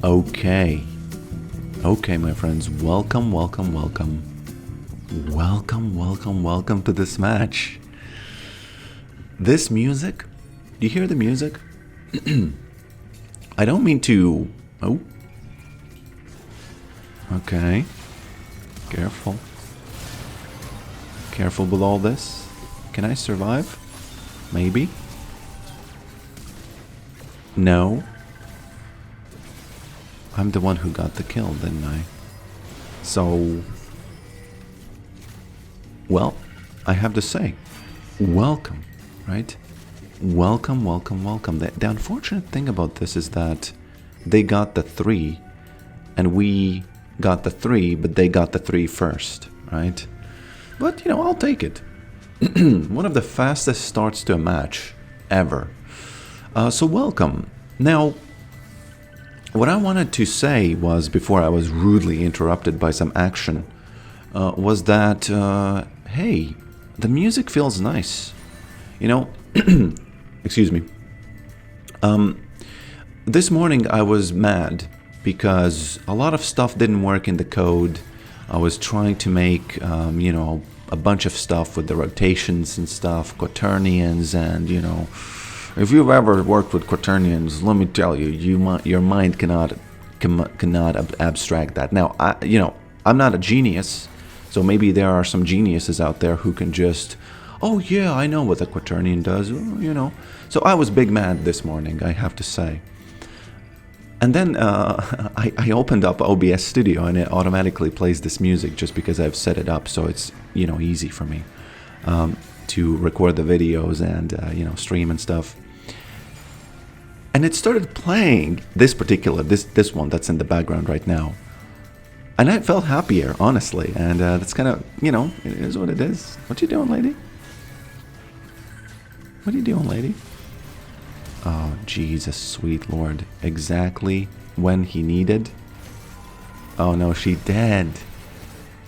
Okay. Okay, my friends. Welcome to this match. This music, do you hear the music? I don't mean to... Oh. Okay. Careful. Careful with all this. Can I survive? Maybe. No. I'm the one who got the kill, didn't I? So... Well, I have to say, welcome, right? Welcome. The unfortunate thing about this is that they got the 3, and we got the 3, but they got the 3 first, right? But, I'll take it. One of the fastest starts to a match ever. So welcome. Now, what I wanted to say was, before I was rudely interrupted by some action, was that, hey, the music feels nice. Excuse me. This morning I was mad because a lot of stuff didn't work in the code. I was trying to make, a bunch of stuff with the rotations and stuff, quaternions, and, if you've ever worked with quaternions, let me tell you, your mind cannot abstract that. Now, I'm not a genius, so maybe there are some geniuses out there who can just, oh yeah, I know what a quaternion does, So I was big mad this morning, I have to say. And then I opened up OBS Studio, and it automatically plays this music just because I've set it up so it's, easy for me to record the videos and, stream and stuff. And it started playing this one that's in the background right now. And I felt happier, honestly. And that's kind of, it is what it is. What you doing, lady? What are you doing, lady? Oh, Jesus, sweet Lord. Exactly when he needed. Oh, no, she dead.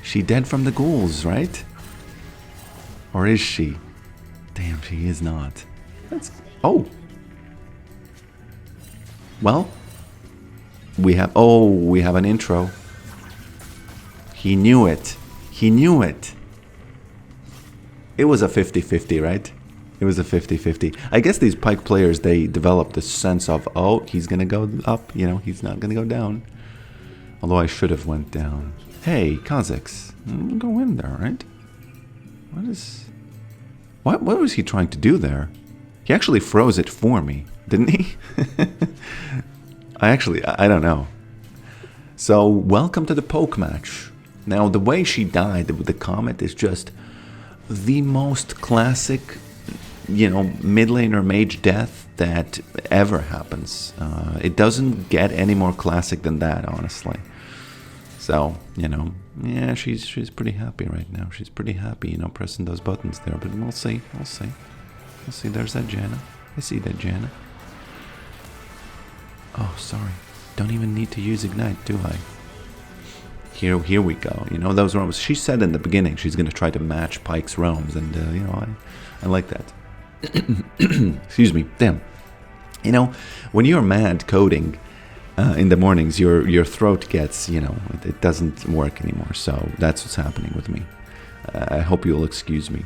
She dead from the ghouls, right? Or is she? Damn, she is not. Oh. Well, we have an intro. He knew it. It was a 50-50, right? It was a 50-50. I guess these Pike players, they developed this sense of, oh, he's going to go up, he's not going to go down. Although I should have went down. Hey, Kazakhs, go in there, right? What was he trying to do there? He actually froze it for me, didn't he? I don't know. So, welcome to the poke match. Now, the way she died with the comet is just the most classic, mid laner mage death that ever happens. It doesn't get any more classic than that, honestly. So, yeah, she's pretty happy right now. She's pretty happy, pressing those buttons there. But we'll see. There's that Janna. I see that Janna. Oh, sorry. Don't even need to use Ignite, do I? Here we go. Those roams. She said in the beginning she's going to try to match Pike's roams, and I like that. Excuse me. Damn. When you're mad coding in the mornings, your throat gets, it doesn't work anymore. So that's what's happening with me. I hope you'll excuse me.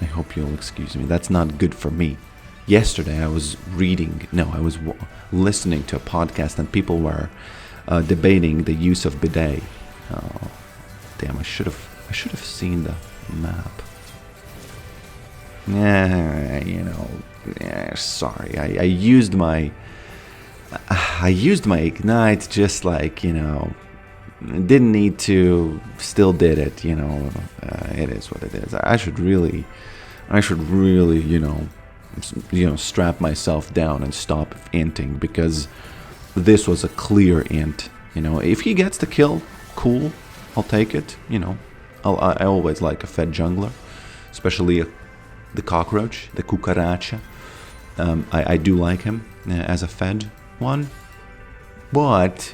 That's not good for me. Yesterday I was listening to a podcast, and people were debating the use of bidet. Oh, damn! I should have seen the map. Sorry. I used my Ignite just like, didn't need to, still did it, it is what it is. I should really, strap myself down and stop inting, because this was a clear int. If he gets the kill, cool, I'll take it. I always like a fed jungler, especially the cockroach, the cucaracha. I do like him as a fed one, but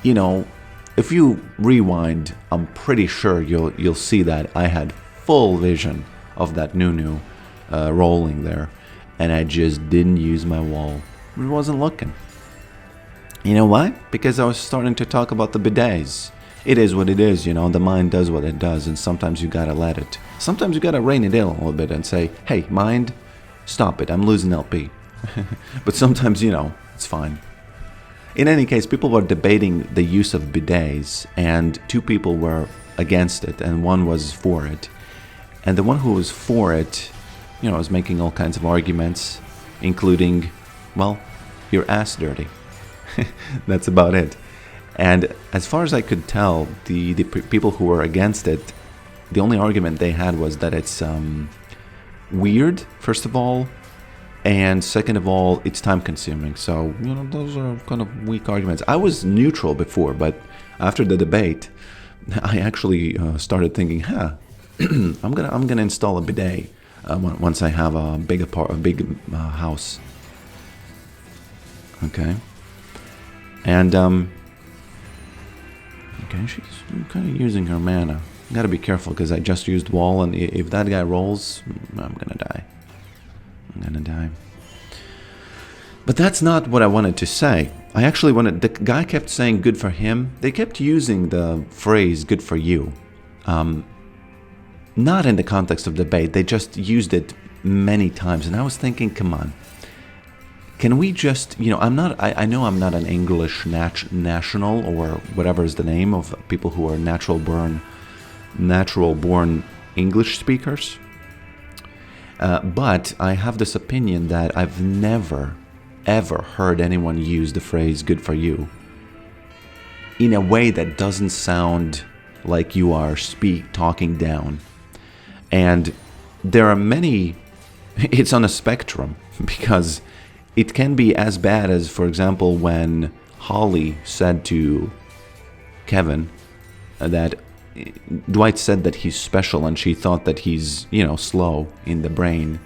if you rewind, I'm pretty sure you'll see that I had full vision of that Nunu rolling there, and I just didn't use my wall. It wasn't looking. You know why? Because I was starting to talk about the bidets. It is what it is, the mind does what it does, and sometimes you gotta let it. Sometimes you gotta rein it in a little bit and say, hey, mind, stop it, I'm losing LP. But sometimes, it's fine. In any case, people were debating the use of bidets, and two people were against it, and one was for it. And the one who was for it, was making all kinds of arguments, including, well, your ass dirty. That's about it. And as far as I could tell, the people who were against it, the only argument they had was that it's weird, first of all, and second of all, it's time consuming. So, those are kind of weak arguments. I was neutral before, but after the debate, I actually started thinking, I'm gonna install a bidet once I have a big house. Okay. And okay, she's kind of using her mana. Gotta be careful because I just used wall, and if that guy rolls, I'm gonna die. But that's not what I wanted to say. I actually wanted. The guy kept saying "good for him." They kept using the phrase "good for you," not in the context of debate. They just used it many times, and I was thinking, come on. Can we just, I know I'm not an English national or whatever is the name of people who are natural born English speakers. But I have this opinion that I've never, ever heard anyone use the phrase good for you in a way that doesn't sound like you are talking down. And there are many, it's on a spectrum, because it can be as bad as, for example, when Holly said to Kevin that Dwight said that he's special, and she thought that he's, slow in the brain.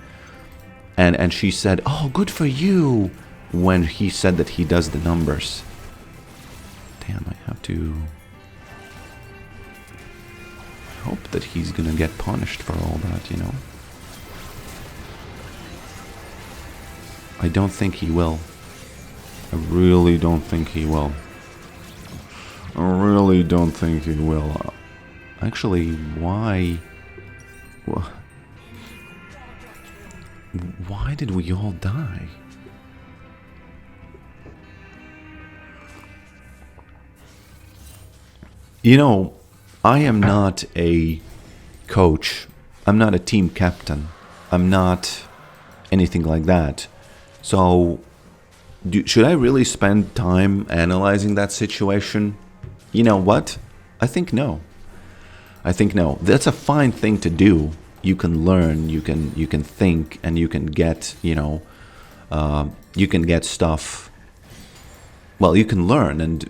And she said, oh, good for you, when he said that he does the numbers. Damn, I have to hope that he's gonna get punished for all that, I don't think he will. I really don't think he will. Actually, why did we all die? I am not a coach. I'm not a team captain. I'm not anything like that. So, should I really spend time analyzing that situation? You know what? I think no. That's a fine thing to do. You can learn, you can think, and you can get, you can get stuff. Well, you can learn and,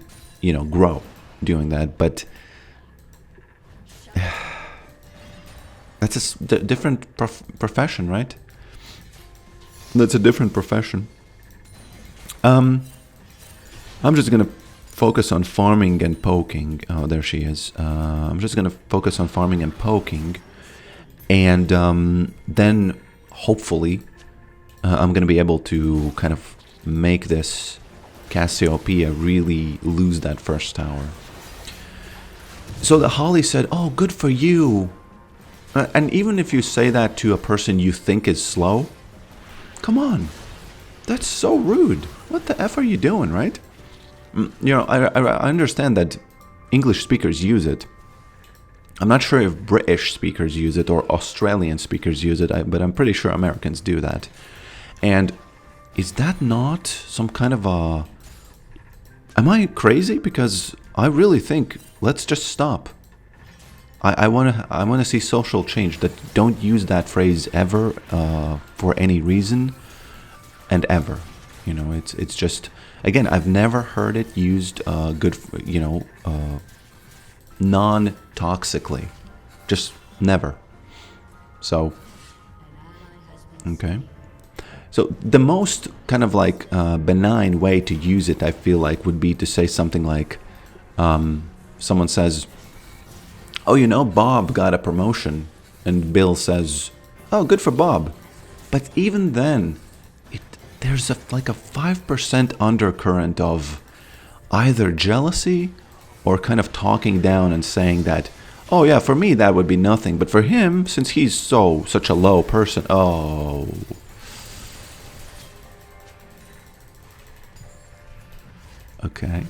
grow doing that. But that's a different profession, right? That's a different profession. I'm just gonna focus on farming and poking. Oh, there she is. I'm just gonna focus on farming and poking, and then hopefully I'm gonna be able to kind of make this Cassiopeia really lose that first tower. So the Holly said, "Oh, good for you." And even if you say that to a person you think is slow, come on, that's so rude. What the F are you doing, right? I understand that English speakers use it. I'm not sure if British speakers use it or Australian speakers use it, but I'm pretty sure Americans do that. And is that not some kind of a... Am I crazy? Because I really think, let's just stop. I want to see social change, that don't use that phrase ever for any reason and ever. It's just, again, I've never heard it used non-toxically. Just never. So, okay. So the most kind of like benign way to use it, I feel like, would be to say something like, someone says, "Oh, Bob got a promotion," and Bill says, "Oh, good for Bob." But even then, there's like a 5% undercurrent of, either jealousy or kind of talking down and saying that, oh yeah, for me that would be nothing, but for him, since he's such a low person, oh. Okay.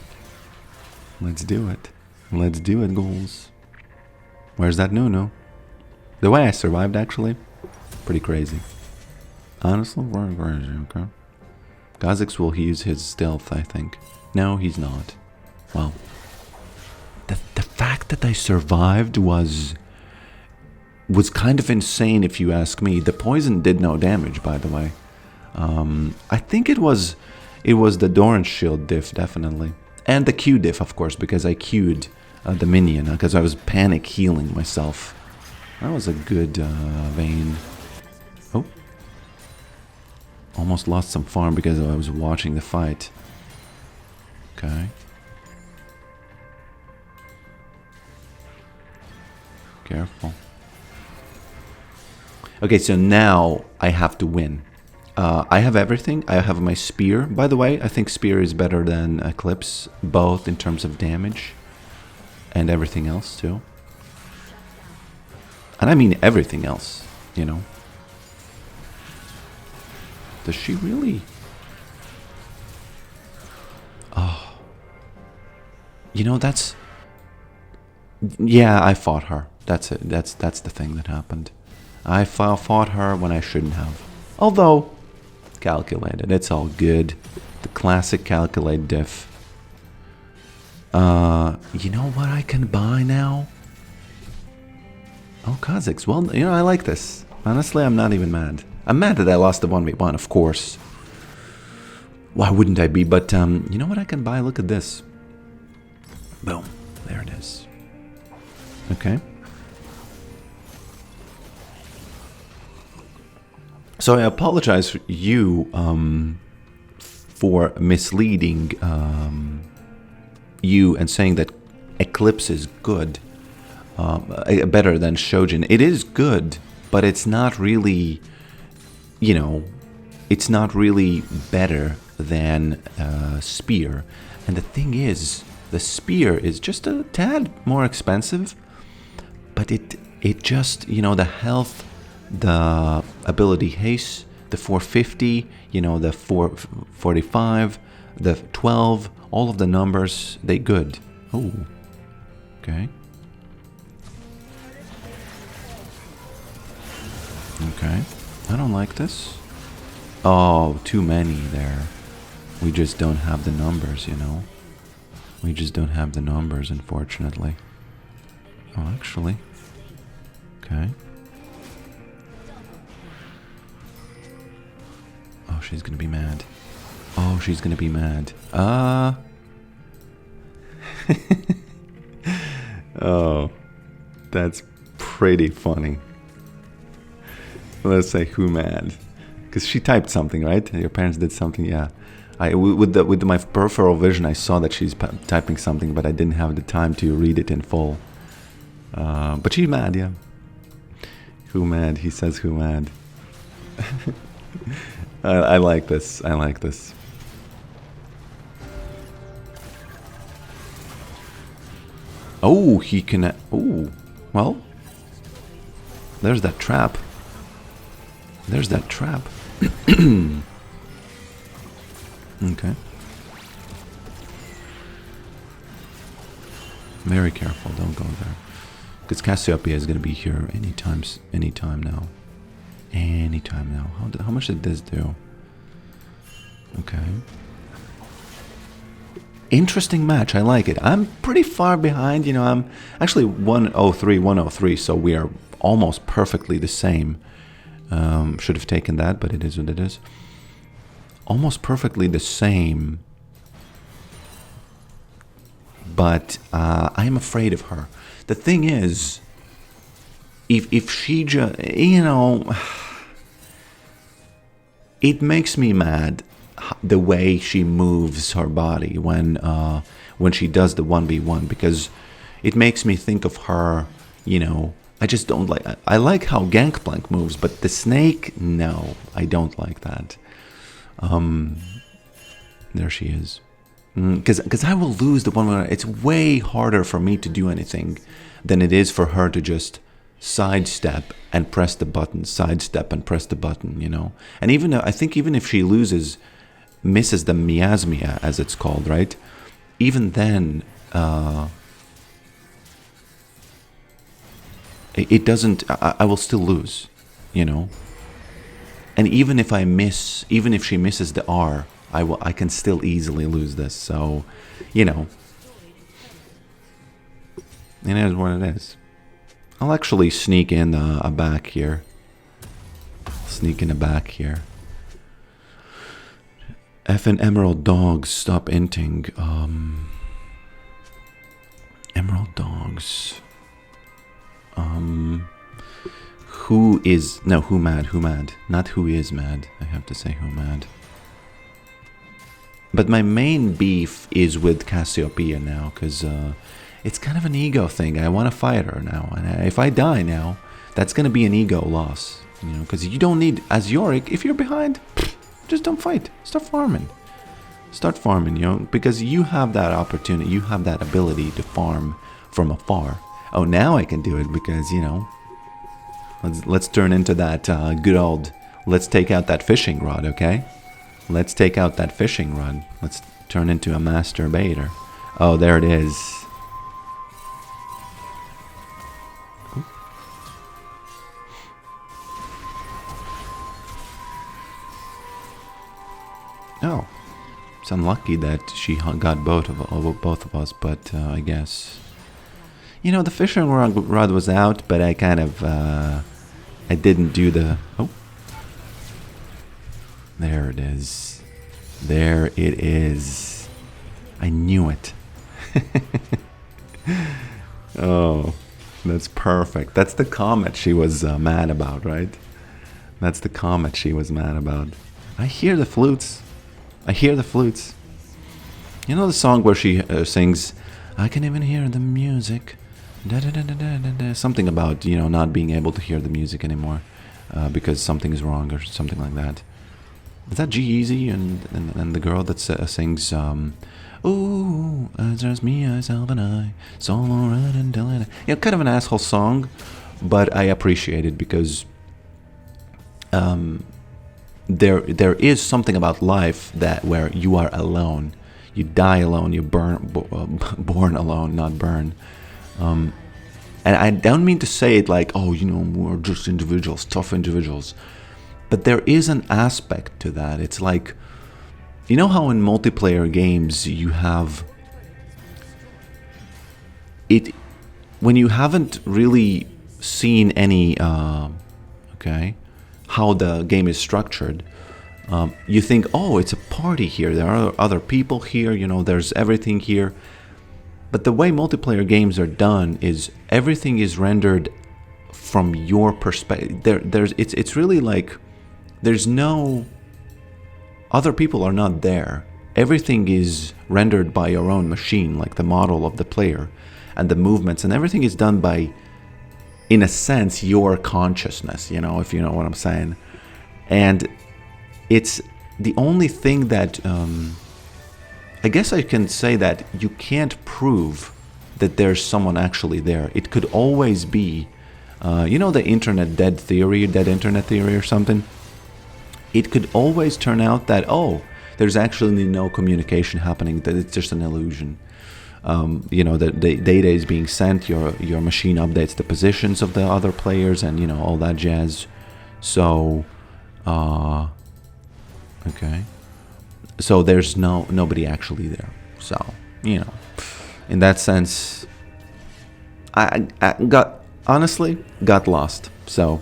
Let's do it. Let's do it, ghouls. Where's that Nuno? The way I survived, actually, pretty crazy. Honestly, very crazy, okay? Kha'Zix will use his stealth, I think. No, he's not. Well, the fact that I survived was kind of insane, if you ask me. The poison did no damage, by the way. I think it was the Doran's Shield diff, definitely. And the Q diff, of course, because I Q'd the minion, because I was panic healing myself. That was a good vein. Oh. Almost lost some farm because I was watching the fight. Okay. Careful. Okay, so now I have to win. I have everything. I have my spear. By the way, I think spear is better than Eclipse, both in terms of damage and everything else too. And I mean everything else, you know. Does she really? Oh. You know, that's... Yeah, I fought her. That's it. That's the thing that happened. I fought her when I shouldn't have. Although, calculated. It's all good. The classic calculate diff. You know what I can buy now? Oh, Kha'Zix. Well, you know, I like this. Honestly, I'm not even mad. I'm mad that I lost the 1v1, of course. Why wouldn't I be? But, you know what I can buy? Look at this. Boom. There it is. Okay. So I apologize for you for misleading you and saying that Eclipse is good, better than Shojin. It is good, but it's not really, you know, it's not really better than Spear. And the thing is, the Spear is just a tad more expensive, but it just, you know, the health, the ability haste, the 450, you know, the 445, the 12, all of the numbers, they good. Oh, okay. Okay, I don't like this. Oh, too many there. We just don't have the numbers, you know. We just don't have the numbers, unfortunately. Oh, actually. Okay. Oh, she's gonna be mad. Oh, she's gonna be mad. Oh, that's pretty funny. Let's say who mad, because she typed something, right? Your parents did something, yeah. With my peripheral vision, I saw that she's typing something, but I didn't have the time to read it in full. But she's mad, yeah. Who mad? He says who mad. I like this. I like this. Oh, he can... Oh, well. There's that trap. There's that trap. Okay. Very careful. Don't go there. Because Cassiopeia is going to be here anytime now. Anytime now. How much did this do? Okay. Interesting match. I like it. I'm pretty far behind. You know, I'm actually 103, so we are almost perfectly the same. Should have taken that, but it is what it is. Almost perfectly the same. But I am afraid of her. The thing is, if she just, you know, it makes me mad the way she moves her body when she does the 1v1, because it makes me think of her, you know. I just don't like... I like how Gangplank moves, but the snake, no, I don't like that. There she is. Because I will lose the one where it's way harder for me to do anything than it is for her to just sidestep and press the button, sidestep and press the button, you know. And even I think even if she misses the miasmia, as it's called, right? Even then, it doesn't. I will still lose, you know. And even if she misses the R, I can still easily lose this. So, you know, it is what it is. I'll actually sneak in a back here. Sneak in a back here. Effing Emerald Dogs, stop inting. Emerald Dogs. Who mad? Not who is mad. I have to say who mad. But my main beef is with Cassiopeia now, because it's kind of an ego thing. I want to fight her now, and if I die now, that's going to be an ego loss, you know, because you don't need, as Yorick, if you're behind, just don't fight. Start farming. Start farming, you know, because you have that opportunity, you have that ability to farm from afar. Oh, now I can do it because, you know, let's turn into that good old, let's take out that fishing rod, okay? Let's take out that fishing rod. Let's turn into a masturbator. Oh, there it is. Oh, it's unlucky that she got both of us, but I guess, you know, the fishing rod was out, but I kind of I didn't do the. Oh, there it is. There it is. I knew it. Oh, that's perfect. That's the comet she was mad about, right? That's the comet she was mad about. I hear the flutes. I hear the flutes. You know the song where she sings, I can even hear the music. Da, da, da, da, da, da. Something about, you know, not being able to hear the music anymore because something is wrong or something like that. Is that G-Eazy and the girl that sings, ooh, it's just me, myself, and I, so alright until I... You know, kind of an asshole song, but I appreciate it because there is something about life that where you are alone. You die alone, you're born alone, not burn. And I don't mean to say it like, oh, you know, we're just individuals, tough individuals. But there is an aspect to that. It's like, you know how in multiplayer games you have it when you haven't really seen any how the game is structured, you think, oh, it's a party here, there are other people here, you know, there's everything here. But the way multiplayer games are done is everything is rendered from your perspective. It's really like there's no other people are not there. Everything is rendered by your own machine, like the model of the player and the movements, and everything is done by, in a sense, your consciousness, you know, if you know what I'm saying. And it's the only thing that I guess I can say that you can't prove that there's someone actually there. It could always be, you know, the internet dead internet theory or something. It could always turn out that, oh, there's actually no communication happening, that it's just an illusion. You know, the data is being sent, your machine updates the positions of the other players and, you know, all that jazz. So, okay. So there's nobody actually there. So, you know, in that sense, I honestly got lost. So,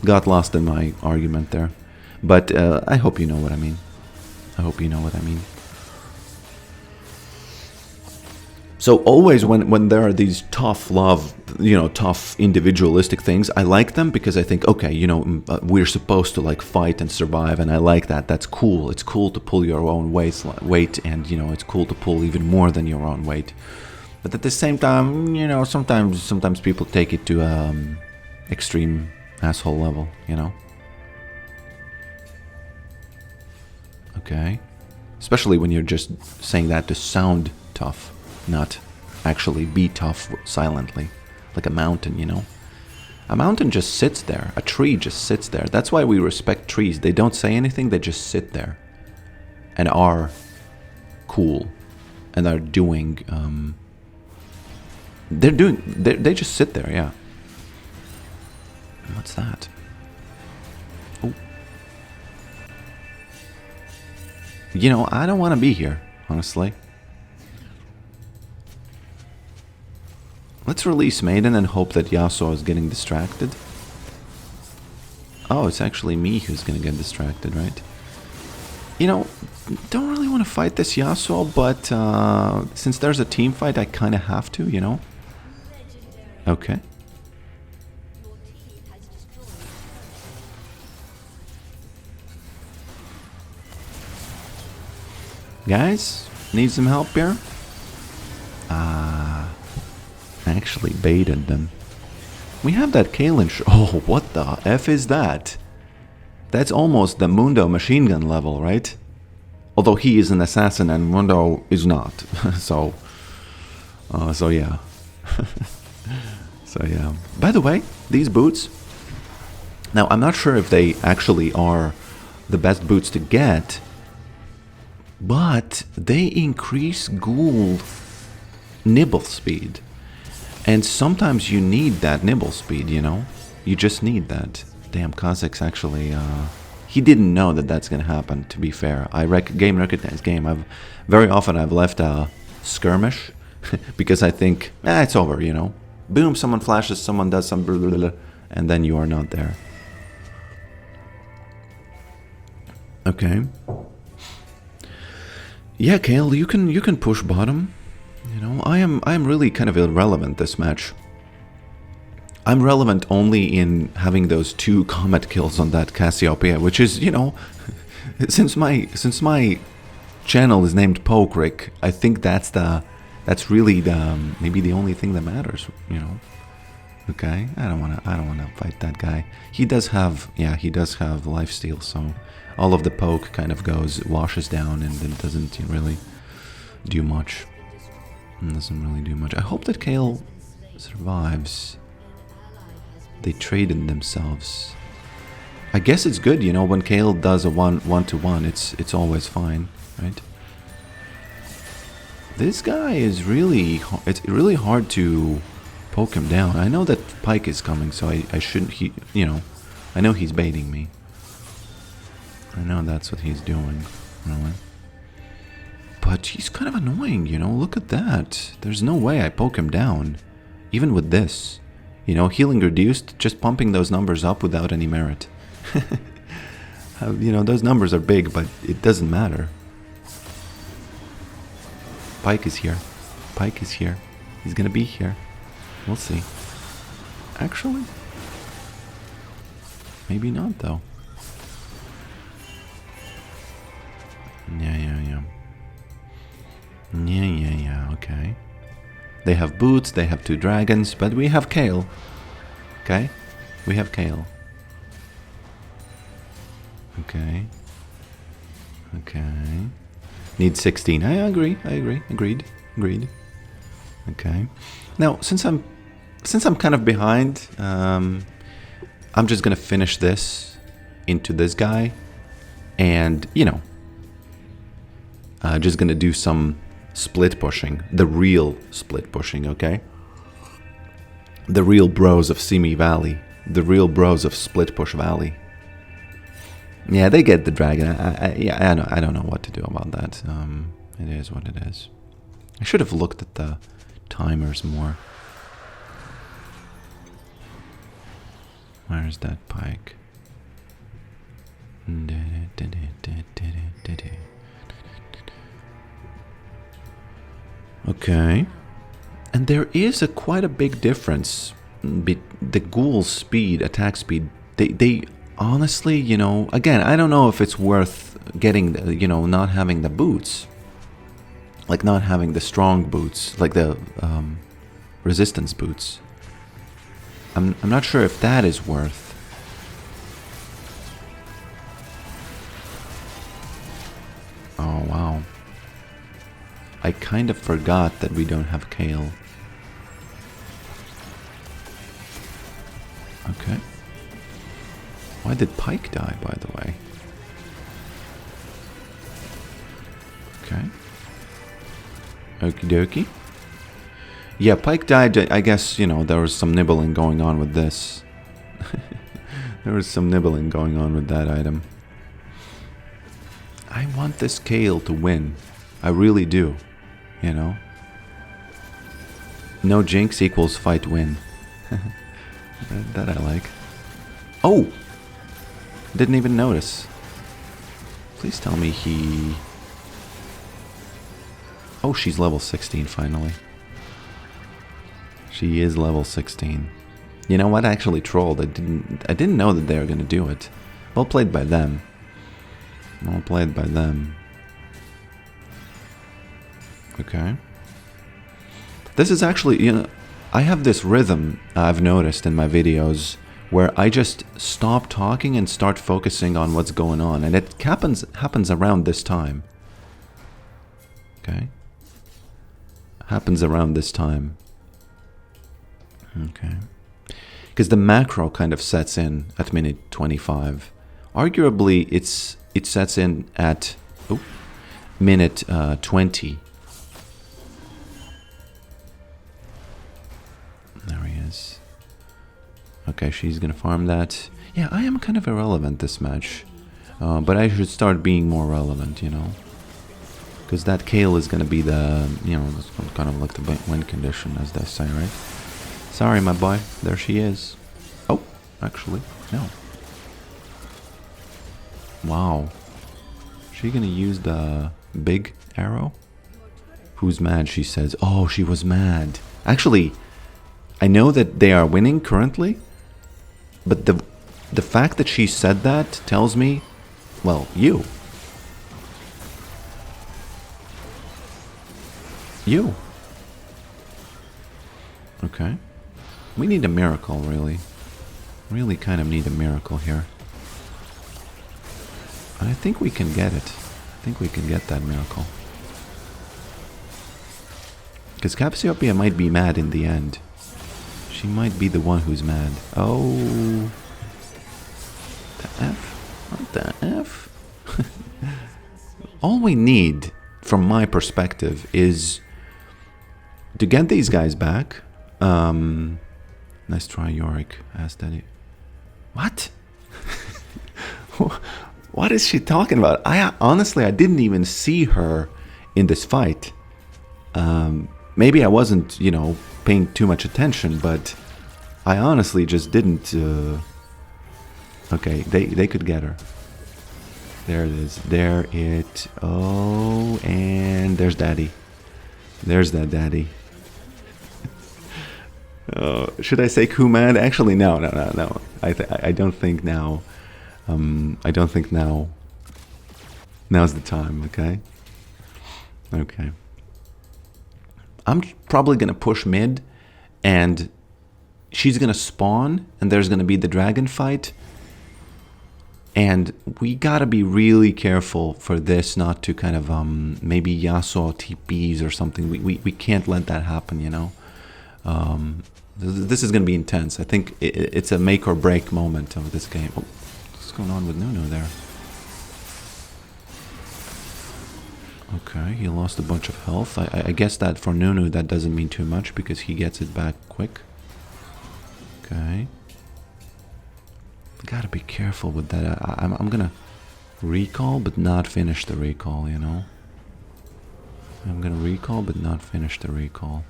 got lost in my argument there. But I hope you know what I mean. I hope you know what I mean. So always when there are these tough love, you know, tough individualistic things, I like them because I think, okay, you know, we're supposed to like fight and survive, and I like that. That's cool. It's cool to pull your own weight, and, you know, it's cool to pull even more than your own weight. But at the same time, you know, sometimes people take it to extreme asshole level, you know. Okay. Especially when you're just saying that to sound tough, not actually be tough silently. Like a mountain, you know? A mountain just sits there. A tree just sits there. That's why we respect trees. They don't say anything, they just sit there. And are cool. And are doing... They just sit there, yeah. What's that? Oh. You know, I don't want to be here, honestly. Let's release Maiden and hope that Yasuo is getting distracted. Oh, it's actually me who's gonna get distracted, right? You know, don't really want to fight this Yasuo, but since there's a team fight, I kind of have to, you know? Okay. Guys, need some help here? Actually baited them. We have that Kalen oh, what the F is that? That's almost the Mundo machine gun level, right? Although he is an assassin and Mundo is not. so yeah. So yeah. By the way, these boots. Now, I'm not sure if they actually are the best boots to get, but they increase ghoul nibble speed. And sometimes you need that nibble speed, you know? You just need that. Damn, Kazakh's actually... he didn't know that that's going to happen, to be fair. Game recognized game. Very often I've left a skirmish because I think, it's over, you know? Boom, someone flashes, someone does some... Blah, blah, blah, and then you are not there. Okay. Yeah, Kale, you can push bottom. You know, I am really kind of irrelevant this match. I'm relevant only in having those 2 comet kills on that Cassiopeia, which is, you know, since my channel is named Pokerick, I think that's really maybe the only thing that matters, you know. Okay, I don't wanna fight that guy. He does have lifesteal, so all of the poke kind of washes down and it doesn't really do much. Doesn't really do much. I hope that Kale survives. They traded themselves. I guess it's good, you know, when Kale does a one-to-one, it's always fine, right? This guy is really... It's really hard to poke him down. I know that Pyke is coming, so I shouldn't... you know, I know he's baiting me. I know that's what he's doing, really. But he's kind of annoying, you know, look at that. There's no way I poke him down. Even with this. You know, healing reduced, just pumping those numbers up without any merit. You know, those numbers are big, but it doesn't matter. Pyke is here. Pyke is here. He's gonna be here. We'll see. Actually? Maybe not, though. Yeah, okay. They have boots, they have 2 dragons, but we have Kale. Okay? We have Kale. Okay. Need 16. I agree. Agreed. Okay. Now, since I'm kind of behind, I'm just gonna finish this into this guy. And, you know, just gonna do some split pushing, the real split pushing, okay? The real bros of Simi Valley, the real bros of Split Push Valley. Yeah, they get the dragon. I don't know what to do about that. It is what it is. I should have looked at the timers more. Where's that Pyke? Okay. And there is quite a big difference. The ghoul's speed, attack speed, they honestly, you know, again, I don't know if it's worth getting, you know, not having the boots. Like not having the strong boots, like the resistance boots. I'm not sure if that is worth. Oh, wow. kind of forgot that we don't have Kale. Okay. Why did Pike die, by the way? Okay. Okie dokie. Yeah, Pike died. I guess, you know, there was some nibbling going on with this. There was some nibbling going on with that item. I want this Kale to win. I really do. You know? No jinx equals fight win. that I like. Oh! Didn't even notice. Please tell me he... Oh, she's level 16 finally. She is level 16. You know what? I actually trolled. I didn't know that they were gonna do it. Well played by them. Well played by them. Okay. This is actually, you know, I have this rhythm I've noticed in my videos where I just stop talking and start focusing on what's going on, and it happens around this time. Okay. Happens around this time. Okay. Because the macro kind of sets in at minute 25. Arguably, it sets in at minute 20. There he is. Okay, she's gonna farm that. Yeah, I am kind of irrelevant this match. But I should start being more relevant, you know. Because that Kale is gonna be the, you know, kind of like the win condition, as they say, right? Sorry, my boy. There she is. Oh, actually, no. Wow. She gonna use the big arrow? Who's mad, she says. Oh, she was mad. Actually, I know that they are winning currently, but the fact that she said that tells me, well, you. You. Okay. We need a miracle, really. Really kind of need a miracle here. I think we can get it. I think we can get that miracle. Because Cassiopeia might be mad in the end. She might be the one who's mad. Oh. The F? What the F? All we need, from my perspective, is to get these guys back. Nice try, Yorick. Asked Daddy. What? What is she talking about? Honestly, I didn't even see her in this fight. Maybe I wasn't, you know, paying too much attention, but I honestly just didn't. Okay, they could get her. There it is. There it. Oh, and there's Daddy. There's that Daddy. Should I say Kumad? Actually, no. I don't think now. I don't think now. Now's the time. Okay. Okay. I'm probably gonna push mid, and she's gonna spawn, and there's gonna be the dragon fight. And we gotta be really careful for this not to kind of maybe Yasuo TPs or something. We can't let that happen, you know. This is gonna be intense. I think it's a make or break moment of this game. Oh, what's going on with Nunu there? Okay, he lost a bunch of health. I guess that for Nunu that doesn't mean too much because he gets it back quick. Okay. Gotta be careful with that. I'm gonna recall but not finish the recall, you know. I'm gonna recall but not finish the recall.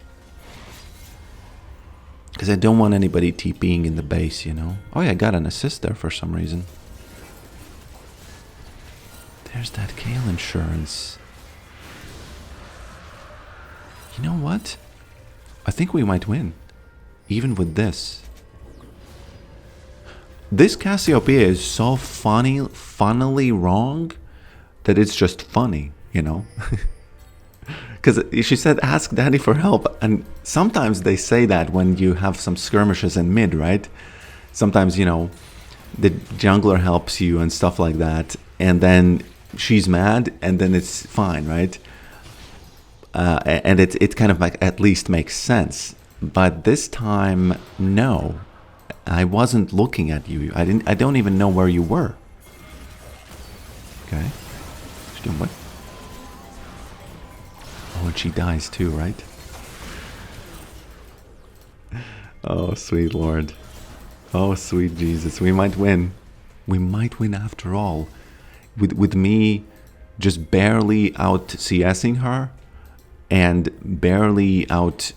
Because I don't want anybody TPing in the base, you know. Oh yeah, I got an assist there for some reason. There's that Kale insurance. You know what? I think we might win. Even with this. This Cassiopeia is so funnily wrong that it's just funny, you know? Because she said, ask Daddy for help. And sometimes they say that when you have some skirmishes in mid, right? Sometimes, you know, the jungler helps you and stuff like that. And then she's mad and then it's fine, right? and it kind of like at least makes sense. But this time, no, I wasn't looking at you. I don't even know where you were. Okay, she's doing what? Oh, and she dies too, right? Oh, sweet Lord. Oh, sweet Jesus. We might win. We might win after all. With me just barely out CSing her and barely out...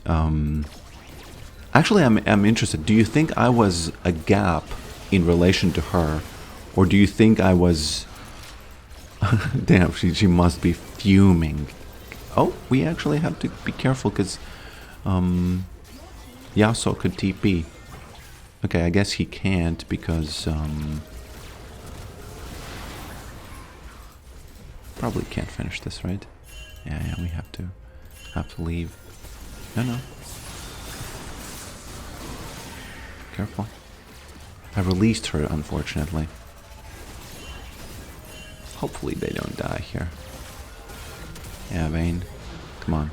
Actually, I'm interested. Do you think I was a gap in relation to her? Or do you think I was... Damn, she must be fuming. Oh, we actually have to be careful because... Yasuo could TP. Okay, I guess he can't because... Probably can't finish this, right? Yeah, we have to leave. No. Careful. I released her, unfortunately. Hopefully they don't die here. Yeah, Vayne. Come on.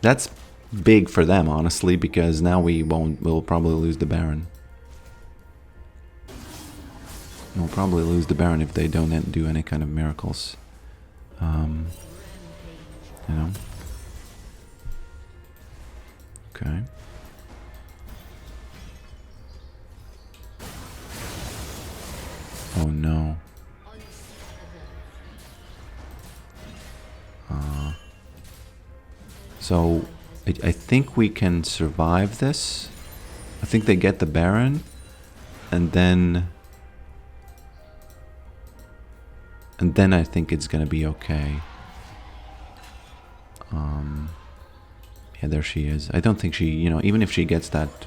That's big for them, honestly, because now we'll probably lose the Baron. We'll probably lose the Baron if they don't do any kind of miracles. You know? Okay. Oh no. So, I think we can survive this. I think they get the Baron, and then I think it's gonna be okay. Yeah, there she is. I don't think she, even if she gets that...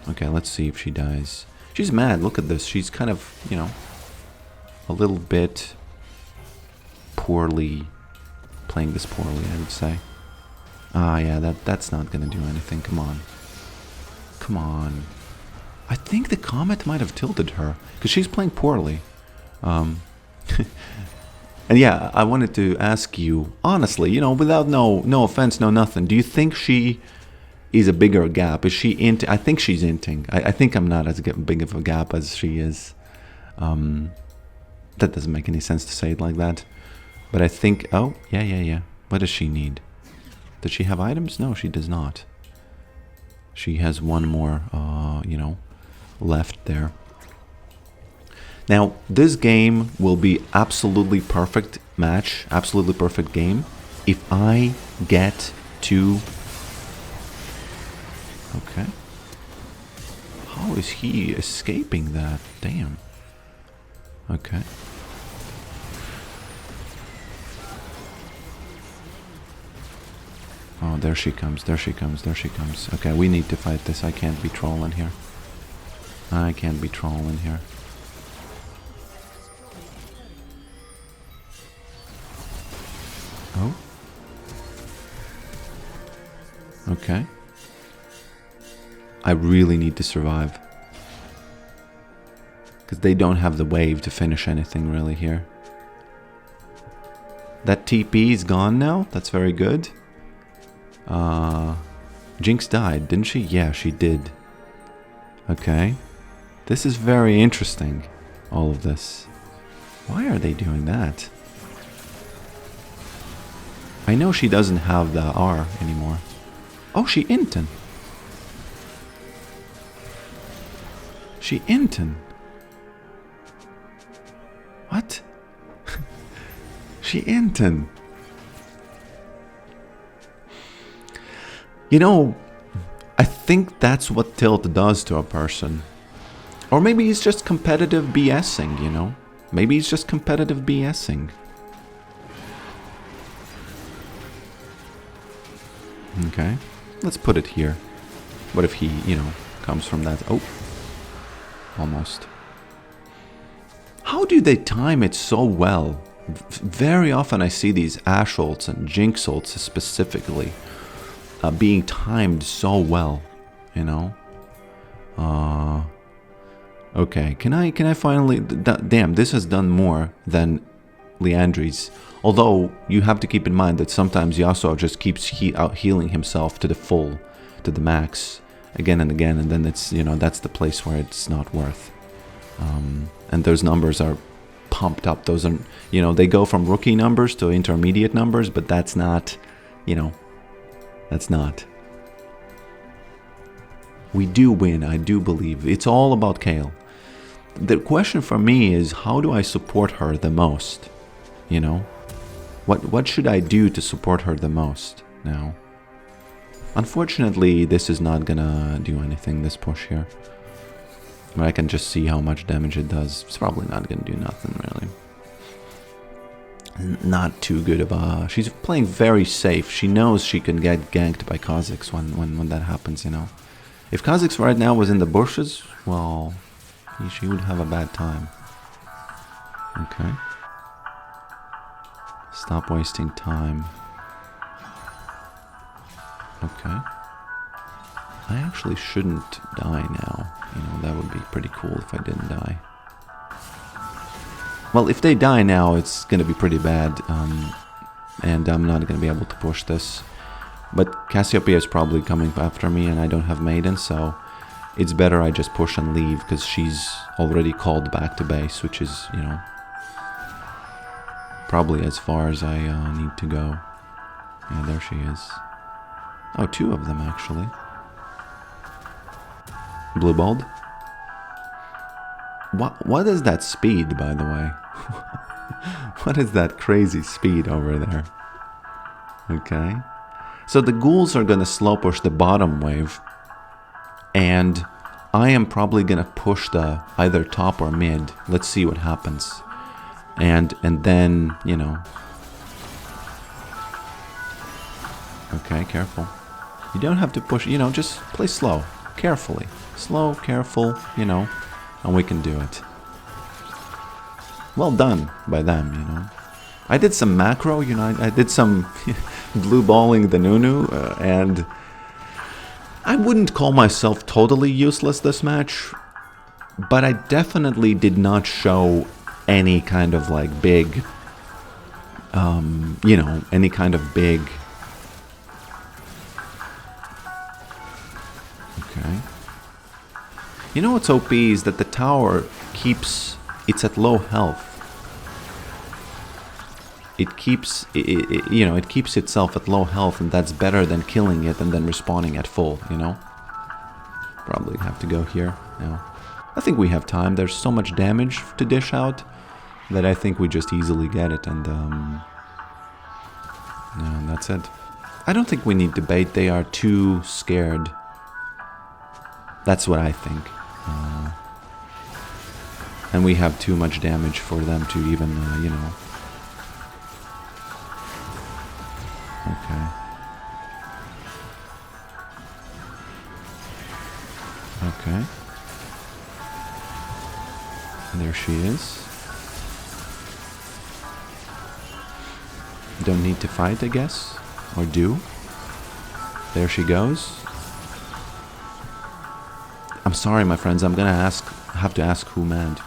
Okay, let's see if she dies. She's mad, look at this. She's kind of, a little bit poorly, playing this poorly, I would say. Ah, yeah, that's not gonna do anything, come on. Come on. I think the Comet might have tilted her, because she's playing poorly. And yeah, I wanted to ask you, honestly, without no offense, no nothing, do you think she is a bigger gap? Is she inting? I think she's inting. I think I'm not as big of a gap as she is. That doesn't make any sense to say it like that. But I think, oh, yeah. What does she need? Does she have items? No, she does not. She has one more, left there. Now, this game will be absolutely perfect match, absolutely perfect game, if I get to... Okay. How is he escaping that? Damn. Okay. Oh, there she comes, there she comes. Okay, we need to fight this. I can't be trolling here. Oh. Okay. I really need to survive. Because they don't have the wave to finish anything really here. That TP is gone now. That's very good. Jinx died, didn't she? Yeah, she did. Okay. This is very interesting, all of this. Why are they doing that? I know she doesn't have the R anymore. Oh, she intin. She intin. What? She intin. I think that's what tilt does to a person. Or maybe he's just competitive BSing, Maybe he's just competitive BSing. Okay, let's put it here. What if he, comes from that? Oh, almost. How do they time it so well? Very often I see these Ashe ults and Jinx ults specifically being timed so well, Okay, can I finally... Damn, this has done more than Liandry's. Although, you have to keep in mind that sometimes Yasuo just keeps healing himself to the full, to the max, again and again, and then it's, you know, that's the place where it's not worth. And those numbers are pumped up. Those are, you know, they go from rookie numbers to intermediate numbers, but that's not, you know, that's not. We do win, I do believe. It's all about Kayle. The question for me is, how do I support her the most? You know? What should I do to support her the most now? Unfortunately, this is not gonna do anything, this push here. But I can just see how much damage it does. It's probably not gonna do nothing, really. Not too good of a... She's playing very safe. She knows she can get ganked by Kha'Zix when that happens, you know. If Kha'Zix right now was in the bushes, well, she would have a bad time. Okay. Stop wasting time. Okay. I actually shouldn't die now. You know, that would be pretty cool if I didn't die. Well, if they die now, it's going to be pretty bad. And I'm not going to be able to push this. But Cassiopeia is probably coming after me, and I don't have Maiden, so it's better I just push and leave, because she's already called back to base, which is, you know, probably as far as I need to go. Yeah, there she is. Oh, two of them, actually. Blue balled. What is that speed, by the way? What is that crazy speed over there? Okay. So the ghouls are going to slow push the bottom wave. And I am probably going to push the either top or mid. Let's see what happens. And then, you know. Okay, careful. You don't have to push, you know, just play slow. Carefully. Slow, careful, you know. And we can do it. Well done by them, you know. I did some macro, you know, I did some blue balling the Nunu, and I wouldn't call myself totally useless this match, but I definitely did not show any kind of like big, you know, any kind of big. Okay. You know what's OP is that the tower keeps, it's at low health. It keeps, you know, it keeps itself at low health, and that's better than killing it and then respawning at full, you know? Probably have to go here now. I think we have time. There's so much damage to dish out that I think we just easily get it, and yeah, that's it. I don't think we need to bait. They are too scared. That's what I think. And we have too much damage for them to even, you know... Okay. Okay. There she is. Don't need to fight, I guess. Or do. There she goes. I'm sorry, my friends. I'm gonna have to ask who manned.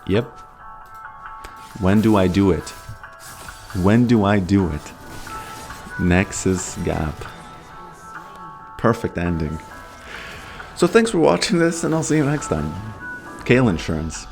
Yep. When do I do it? When do I do it? Nexus Gap. Perfect ending. So thanks for watching this, and I'll see you next time. Kayle Insurance.